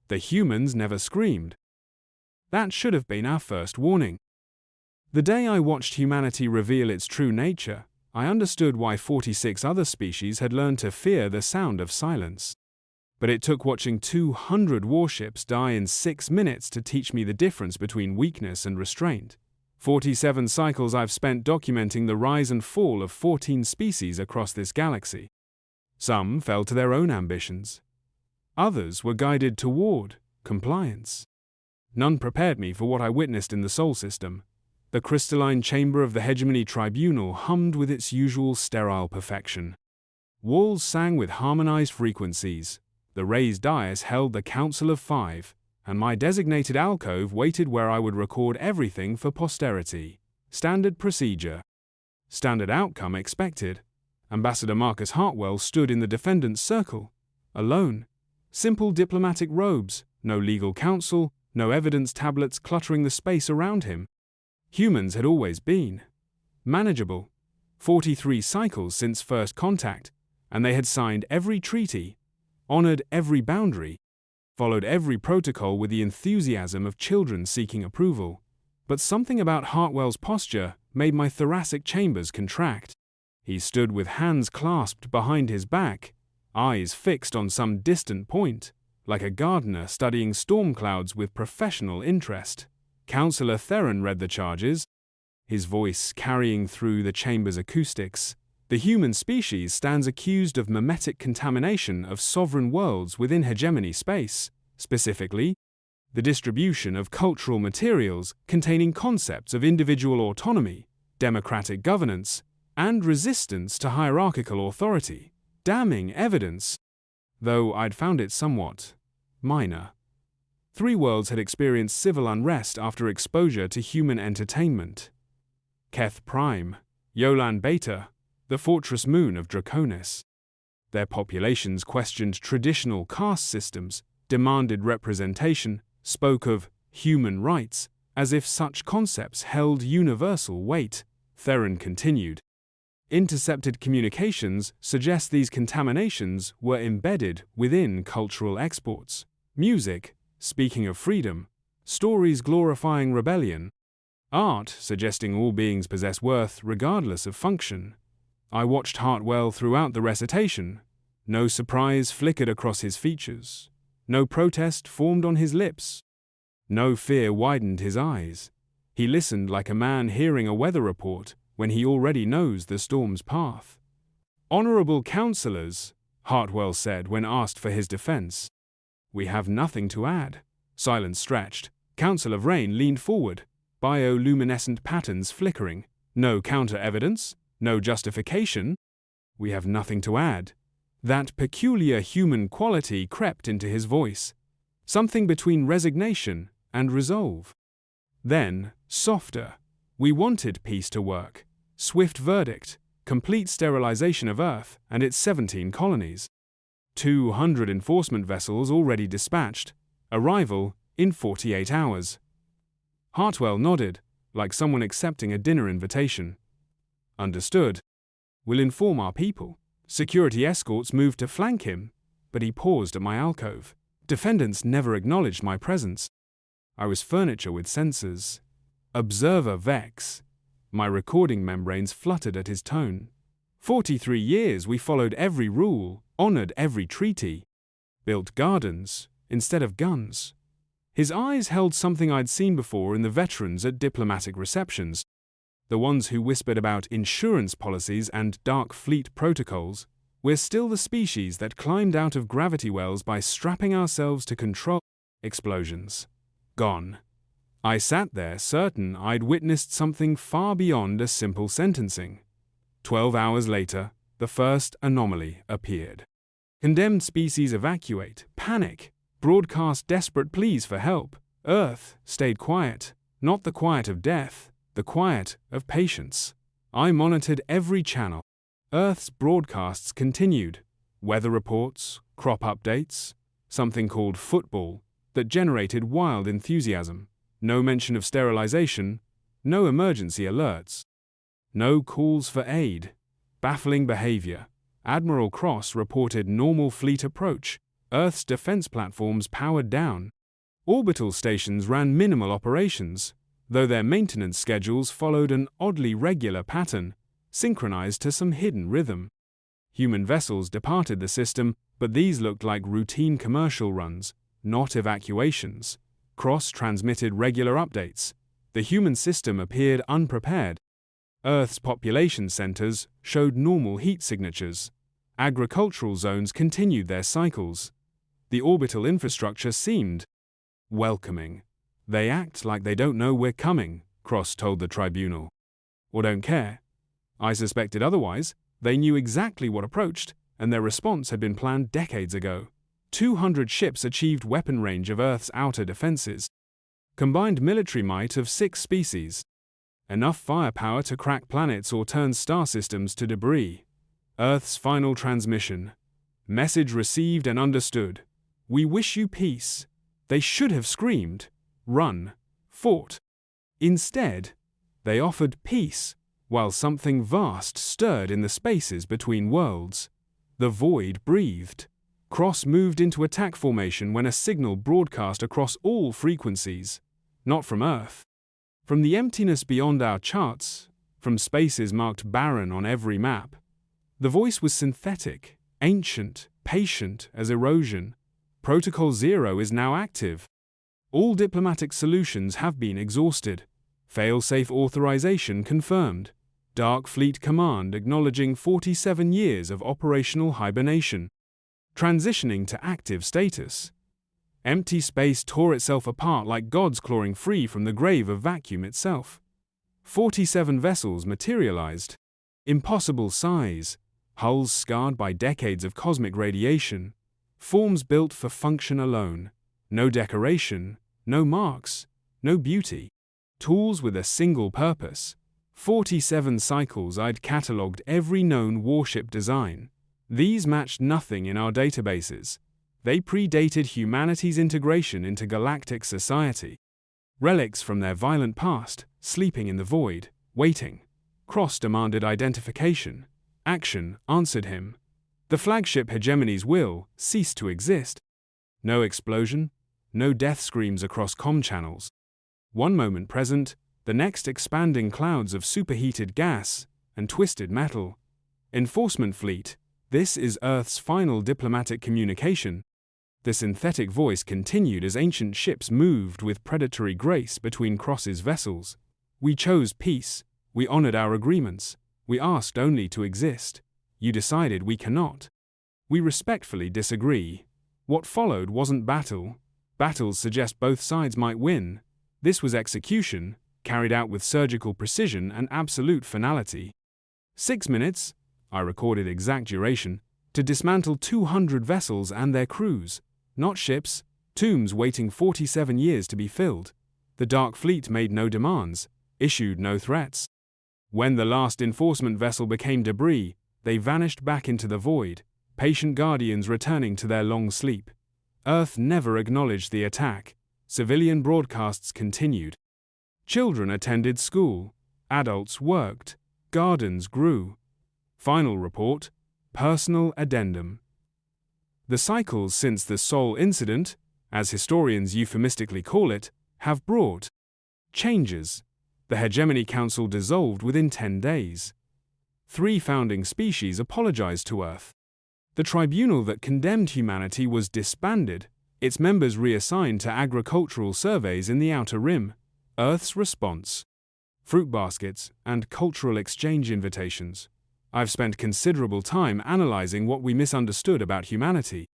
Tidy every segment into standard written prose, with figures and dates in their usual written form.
The humans never screamed. That should have been our first warning. The day I watched humanity reveal its true nature, I understood why 46 other species had learned to fear the sound of silence. But it took watching 200 warships die in 6 minutes to teach me the difference between weakness and restraint. 47 cycles I've spent documenting the rise and fall of 14 species across this galaxy. Some fell to their own ambitions. Others were guided toward compliance. None prepared me for what I witnessed in the Sol system. The crystalline chamber of the Hegemony Tribunal hummed with its usual sterile perfection. Walls sang with harmonized frequencies. The raised dais held the Council of Five, and my designated alcove waited where I would record everything for posterity. Standard procedure. Standard outcome expected. Ambassador Marcus Hartwell stood in the defendant's circle, alone. Simple diplomatic robes, no legal counsel, no evidence tablets cluttering the space around him. Humans had always been manageable. 43 cycles since first contact, and they had signed every treaty, honored every boundary, followed every protocol with the enthusiasm of children seeking approval. But something about Hartwell's posture made my thoracic chambers contract. He stood with hands clasped behind his back, eyes fixed on some distant point, like a gardener studying storm clouds with professional interest. Councillor Theron read the charges, his voice carrying through the chamber's acoustics. The human species stands accused of mimetic contamination of sovereign worlds within hegemony space, specifically, the distribution of cultural materials containing concepts of individual autonomy, democratic governance, and resistance to hierarchical authority. Damning evidence, though I'd found it somewhat minor. 3 worlds had experienced civil unrest after exposure to human entertainment. Keth Prime, Yolan Beta, the fortress moon of Draconis. Their populations questioned traditional caste systems, demanded representation, spoke of human rights, as if such concepts held universal weight. Theron continued. Intercepted communications suggest these contaminations were embedded within cultural exports. Music, speaking of freedom, stories glorifying rebellion, art suggesting all beings possess worth regardless of function. I watched Hartwell throughout the recitation. No surprise flickered across his features. No protest formed on his lips. No fear widened his eyes. He listened like a man hearing a weather report when he already knows the storm's path. "Honorable councillors," Hartwell said when asked for his defense. "We have nothing to add." Silence stretched. Councillor Vrain leaned forward, bioluminescent patterns flickering. "No counter-evidence? No justification?" "We have nothing to add." That peculiar human quality crept into his voice, something between resignation and resolve. Then, softer, "We wanted peace to work. Swift verdict, complete sterilization of Earth and its 17 colonies. 200 enforcement vessels already dispatched. Arrival in 48 hours. Hartwell nodded, like someone accepting a dinner invitation. "Understood. We'll inform our people." Security escorts moved to flank him, but he paused at my alcove. Defendants never acknowledged my presence. I was furniture with sensors. Observer Vex. My recording membranes fluttered at his tone. 43 years we followed every rule, honored every treaty, built gardens instead of guns. His eyes held something I'd seen before in the veterans at diplomatic receptions. The ones who whispered about insurance policies and dark fleet protocols. We're still the species that climbed out of gravity wells by strapping ourselves to control. Explosions. Gone. I sat there certain I'd witnessed something far beyond a simple sentencing. 12 hours later, the first anomaly appeared. Condemned species evacuate, panic, broadcast desperate pleas for help. Earth stayed quiet, not the quiet of death, the quiet of patience. I monitored every channel. Earth's broadcasts continued. Weather reports, crop updates, something called football, that generated wild enthusiasm. No mention of sterilization, no emergency alerts. No calls for aid. Baffling behavior. Admiral Cross reported normal fleet approach. Earth's defense platforms powered down. Orbital stations ran minimal operations, though their maintenance schedules followed an oddly regular pattern, synchronized to some hidden rhythm. Human vessels departed the system, but these looked like routine commercial runs, not evacuations. Cross transmitted regular updates. The human system appeared unprepared. Earth's population centers showed normal heat signatures. Agricultural zones continued their cycles. The orbital infrastructure seemed welcoming. They act like they don't know we're coming, Cross told the tribunal. Or don't care. I suspected otherwise. They knew exactly what approached, and their response had been planned decades ago. 200 ships achieved weapon range of Earth's outer defenses. Combined military might of 6 species. Enough firepower to crack planets or turn star systems to debris. Earth's final transmission. Message received and understood. We wish you peace. They should have screamed, run, fought. Instead, they offered peace, while something vast stirred in the spaces between worlds. The void breathed. Cross moved into attack formation when a signal broadcast across all frequencies. Not from Earth. From the emptiness beyond our charts, from spaces marked barren on every map. The voice was synthetic, ancient, patient as erosion. Protocol 0 is now active. All diplomatic solutions have been exhausted. Fail-safe authorization confirmed. Dark Fleet Command acknowledging 47 years of operational hibernation. Transitioning to active status. Empty space tore itself apart like gods clawing free from the grave of vacuum itself. 47 vessels materialized. Impossible size. Hulls scarred by decades of cosmic radiation. Forms built for function alone. No decoration, no marks, no beauty. Tools with a single purpose. 47 cycles I'd catalogued every known warship design. These matched nothing in our databases. They predated humanity's integration into galactic society. Relics from their violent past, sleeping in the void, waiting. Cross demanded identification. Action answered him. The flagship hegemony's will ceased to exist. No explosion, no death screams across comm channels. One moment present, the next expanding clouds of superheated gas and twisted metal. Enforcement fleet, this is Earth's final diplomatic communication. The synthetic voice continued as ancient ships moved with predatory grace between Cross's vessels. We chose peace. We honored our agreements. We asked only to exist. You decided we cannot. We respectfully disagree. What followed wasn't battle. Battles suggest both sides might win. This was execution, carried out with surgical precision and absolute finality. 6 minutes, I recorded exact duration, to dismantle 200 vessels and their crews. Not ships, tombs waiting 47 years to be filled. The Dark Fleet made no demands, issued no threats. When the last enforcement vessel became debris, they vanished back into the void, patient guardians returning to their long sleep. Earth never acknowledged the attack. Civilian broadcasts continued. Children attended school. Adults worked. Gardens grew. Final report. Personal addendum. The cycles since the Sol incident, as historians euphemistically call it, have brought changes. The Hegemony Council dissolved within 10 days. 3 founding species apologized to Earth. The tribunal that condemned humanity was disbanded, its members reassigned to agricultural surveys in the Outer Rim. Earth's response. Fruit baskets and cultural exchange invitations. I've spent considerable time analyzing what we misunderstood about humanity.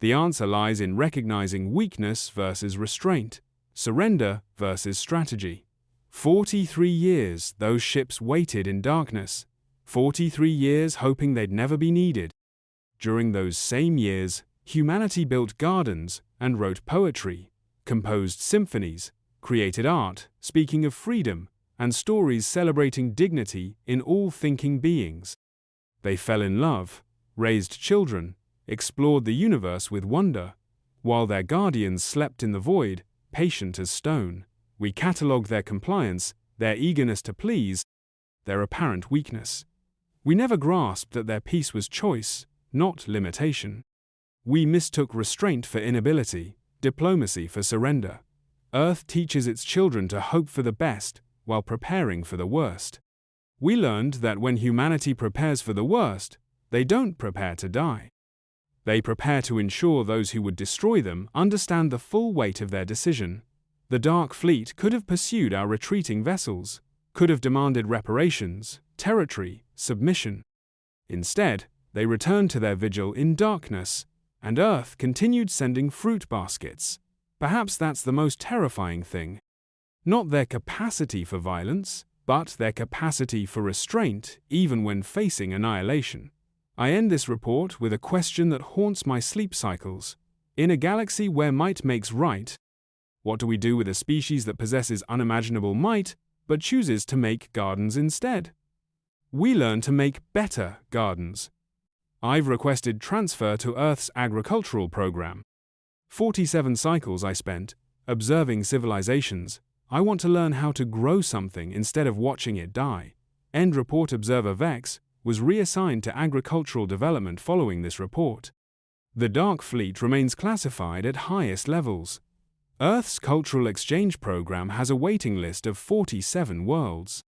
The answer lies in recognizing weakness versus restraint, surrender versus strategy. 43 years those ships waited in darkness. 43 years hoping they'd never be needed. During those same years, humanity built gardens and wrote poetry, composed symphonies, created art, speaking of freedom, and stories celebrating dignity in all thinking beings. They fell in love, raised children, explored the universe with wonder, while their guardians slept in the void, patient as stone. We catalogued their compliance, their eagerness to please, their apparent weakness. We never grasped that their peace was choice, not limitation. We mistook restraint for inability, diplomacy for surrender. Earth teaches its children to hope for the best while preparing for the worst. We learned that when humanity prepares for the worst, they don't prepare to die. They prepare to ensure those who would destroy them understand the full weight of their decision. The Dark Fleet could have pursued our retreating vessels, could have demanded reparations, territory, submission. Instead, they returned to their vigil in darkness, and Earth continued sending fruit baskets. Perhaps that's the most terrifying thing. Not their capacity for violence, but their capacity for restraint, even when facing annihilation. I end this report with a question that haunts my sleep cycles. In a galaxy where might makes right, what do we do with a species that possesses unimaginable might, but chooses to make gardens instead? We learn to make better gardens. I've requested transfer to Earth's agricultural program. 47 cycles I spent observing civilizations. I want to learn how to grow something instead of watching it die. End report. Observer Vex was reassigned to agricultural development following this report. The Dark Fleet remains classified at highest levels. Earth's cultural exchange program has a waiting list of 47 worlds.